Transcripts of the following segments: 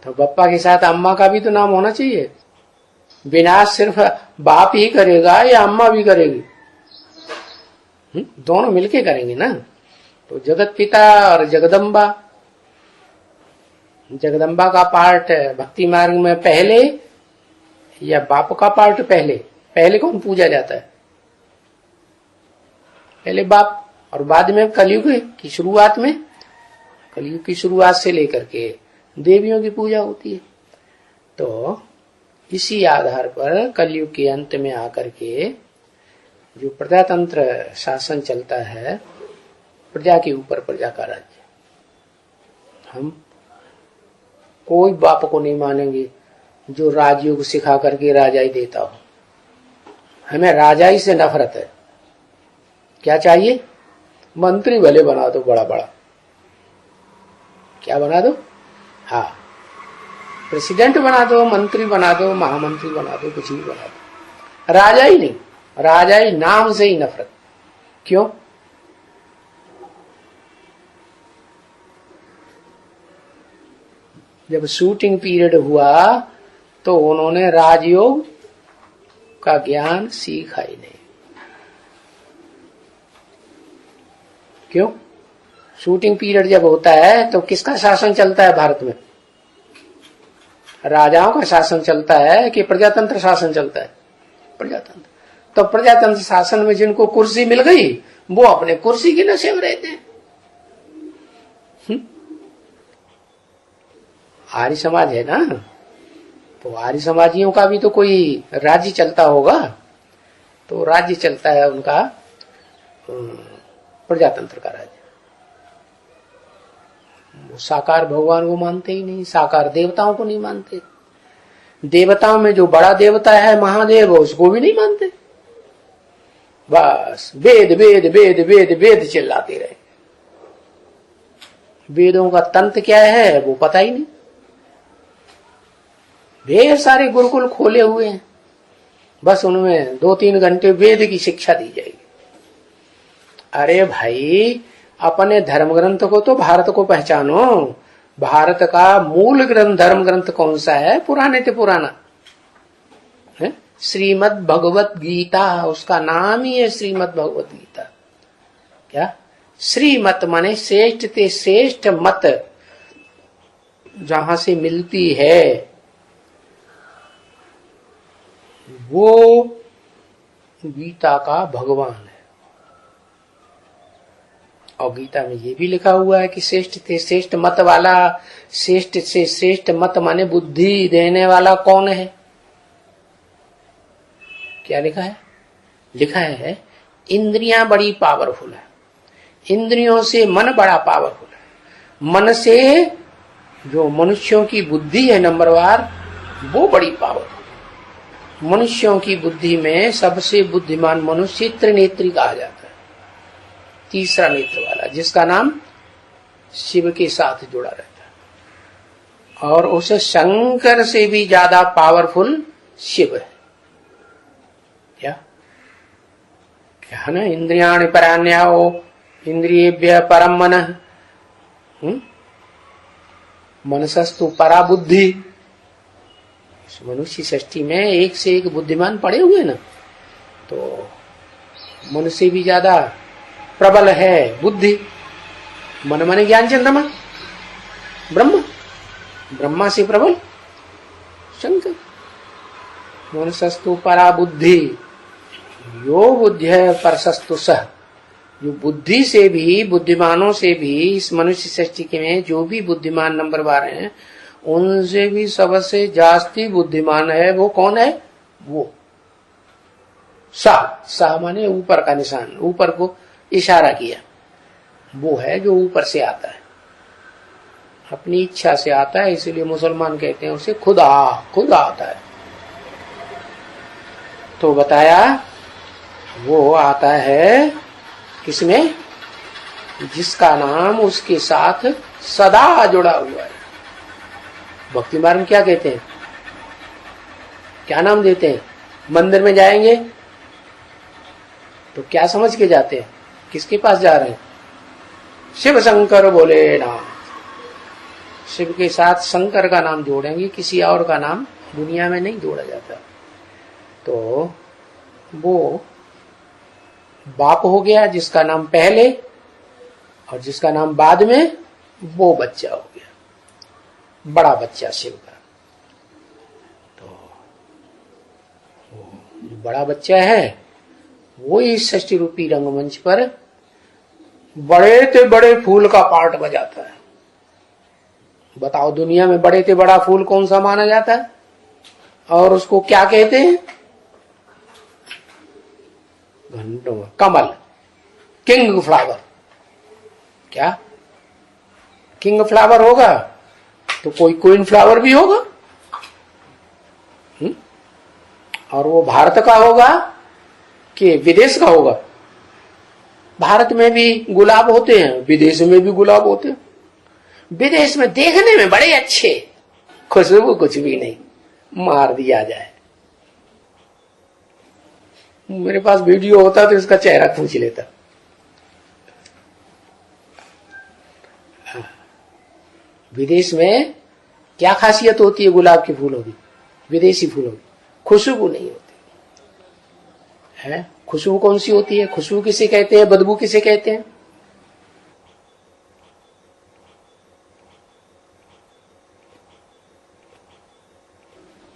तो बप्पा के साथ अम्मा का भी तो नाम होना चाहिए। विनाश सिर्फ बाप ही करेगा या अम्मा भी करेगी? दोनों मिलके करेंगे ना। तो जगत पिता और जगदम्बा, जगदम्बा का पार्ट भक्ति मार्ग में पहले या बाप का पार्ट पहले? पहले कौन पूजा जाता है? पहले बाप, और बाद में कलयुग की शुरुआत में, कलयुग की शुरुआत से लेकर के देवियों की पूजा होती है। तो इसी आधार पर कलयुग के अंत में आकर के जो प्रजातंत्र शासन चलता है, प्रजा के ऊपर प्रजा का राज्य, हम कोई बाप को नहीं मानेंगे जो राजयोग सिखा करके राजाई देता हो। हमें राजाई से नफरत है। क्या चाहिए? मंत्री भले बना दो, बड़ा बड़ा, क्या बना दो? हाँ, प्रेसिडेंट बना दो, मंत्री बना दो, महामंत्री बना दो, कुछ भी बना दो, राजाई नहीं। राजाई नाम से ही नफरत। क्यों? जब शूटिंग पीरियड हुआ तो उन्होंने राजयोग का ज्ञान सीखा ही नहीं। क्यों? शूटिंग पीरियड जब होता है तो किसका शासन चलता है भारत में? राजाओं का शासन चलता है कि प्रजातंत्र शासन चलता है? प्रजातंत्र। तो प्रजातंत्र शासन में जिनको कुर्सी मिल गई वो अपने कुर्सी के नशे में रहते हैं। आर्य समाज है ना, तो आर्य समाजियों का भी तो कोई राज्य चलता होगा। तो राज्य चलता है उनका प्रजातंत्र का राज्य। वो साकार भगवान को मानते ही नहीं, साकार देवताओं को नहीं मानते। देवताओं में जो बड़ा देवता है महादेव, उसको भी नहीं मानते। बस वेद वेद वेद वेद वेद चिल्लाते रहे। वेदों का तंत्र क्या है वो पता ही नहीं। ढेर सारे गुरुकुल खोले हुए हैं, बस उनमें 2-3 घंटे वेद की शिक्षा दी जाएगी। अरे भाई, अपने धर्म ग्रंथ को तो भारत को पहचानो। भारत का मूल ग्रंथ, धर्म ग्रंथ कौन सा है? पुराने से पुराना है श्रीमद् भगवत गीता। उसका नाम ही है श्रीमद् भगवत गीता। क्या? श्रीमत माने श्रेष्ठ ते श्रेष्ठ मत, जहां से मिलती है वो गीता का भगवान है। और गीता में ये भी लिखा हुआ है कि श्रेष्ठ से श्रेष्ठ मत वाला, श्रेष्ठ से श्रेष्ठ मत माने बुद्धि देने वाला कौन है? क्या लिखा है? लिखा है इंद्रियां बड़ी पावरफुल है, इंद्रियों से मन बड़ा पावरफुल है। मन से जो मनुष्यों की बुद्धि है नंबरवार, वो बड़ी पावरफुल। मनुष्यों की बुद्धि में सबसे बुद्धिमान मनुष्य त्रिनेत्री कहा जाता है, तीसरा नेत्र वाला, जिसका नाम शिव के साथ जुड़ा रहता है। और उस शंकर से भी ज्यादा पावरफुल शिव है। क्या क्या ना? इंद्रियाणि परान्याओ इंद्रियेभ्यः परम मनः, मनसस्तु परा बुद्धि। मनुष्य सृष्टि में एक से एक बुद्धिमान पड़े हुए ना, तो मन से भी ज्यादा प्रबल है बुद्धि। मन माने ज्ञान चंद्रमा, ब्रह्म, ब्रह्मा से प्रबल शंकर। मनसस्तु परा बुद्धि यो बुद्ध्य परसस्तु सह। जो बुद्धि से भी, बुद्धिमानों से भी, इस मनुष्य सृष्टि के में जो भी बुद्धिमान नंबरवार हैं, उनसे भी सबसे जास्ती बुद्धिमान है वो कौन है? वो सा माने ऊपर का निशान, ऊपर को इशारा किया। वो है जो ऊपर से आता है, अपनी इच्छा से आता है। इसलिए मुसलमान कहते हैं उसे खुदा, खुदा आता है। तो बताया वो आता है किसमें? जिसका नाम उसके साथ सदा जुड़ा हुआ है। भक्ति मार्ग में क्या कहते हैं? क्या नाम देते हैं? मंदिर में जाएंगे तो क्या समझ के जाते हैं? किसके पास जा रहे हैं? शिव शंकर भोलेनाथ। शिव के साथ शंकर का नाम जोड़ेंगे, किसी और का नाम दुनिया में नहीं जोड़ा जाता। तो वो बाप हो गया जिसका नाम पहले, और जिसका नाम बाद में, वो बच्चा हो गया, बड़ा बच्चा शिव का। तो जो बड़ा बच्चा है वो इस षष्ठी रूपी रंगमंच पर बड़े से बड़े फूल का पार्ट बजाता है। बताओ दुनिया में बड़े से बड़ा फूल कौन सा माना जाता है, और उसको क्या कहते हैं? घंटों कमल, किंग फ्लावर। क्या किंग फ्लावर होगा तो कोई क्वीन फ्लावर भी होगा। और वो भारत का होगा कि विदेश का होगा? भारत में भी गुलाब होते हैं, विदेश में भी गुलाब होते हैं। विदेश में देखने में बड़े अच्छे, खुशबू कुछ भी नहीं, मार दिया जाए। मेरे पास वीडियो होता तो इसका चेहरा खींच लेता। विदेश में क्या खासियत होती है गुलाब के फूलों की, विदेशी फूलों की? खुशबू नहीं होती है। खुशबू कौन सी होती है? खुशबू किसे कहते हैं, बदबू किसे कहते हैं?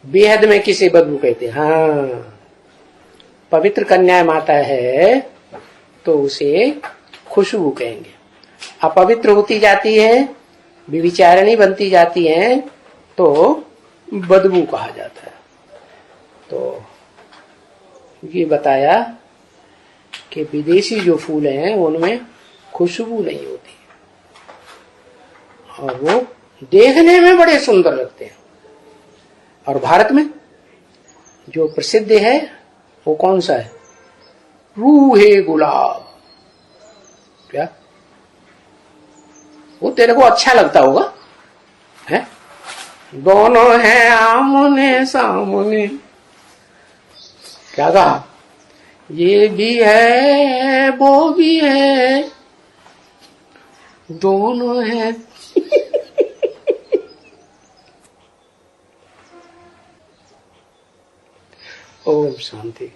बेहद में किसे बदबू कहते हैं? हाँ, पवित्र कन्या माता है तो उसे खुशबू कहेंगे। अपवित्र होती जाती है, विविचारिणी बनती जाती है तो बदबू कहा जाता है। तो ये बताया कि विदेशी जो फूल हैं उनमें खुशबू नहीं होती और वो देखने में बड़े सुंदर लगते हैं। और भारत में जो प्रसिद्ध है वो कौन सा है? रूहे गुलाब। क्या वो तेरे को अच्छा लगता होगा है? दोनों हैं आमने सामने। क्या कहा? ये भी है वो भी है, दोनों हैं। ओम शांति।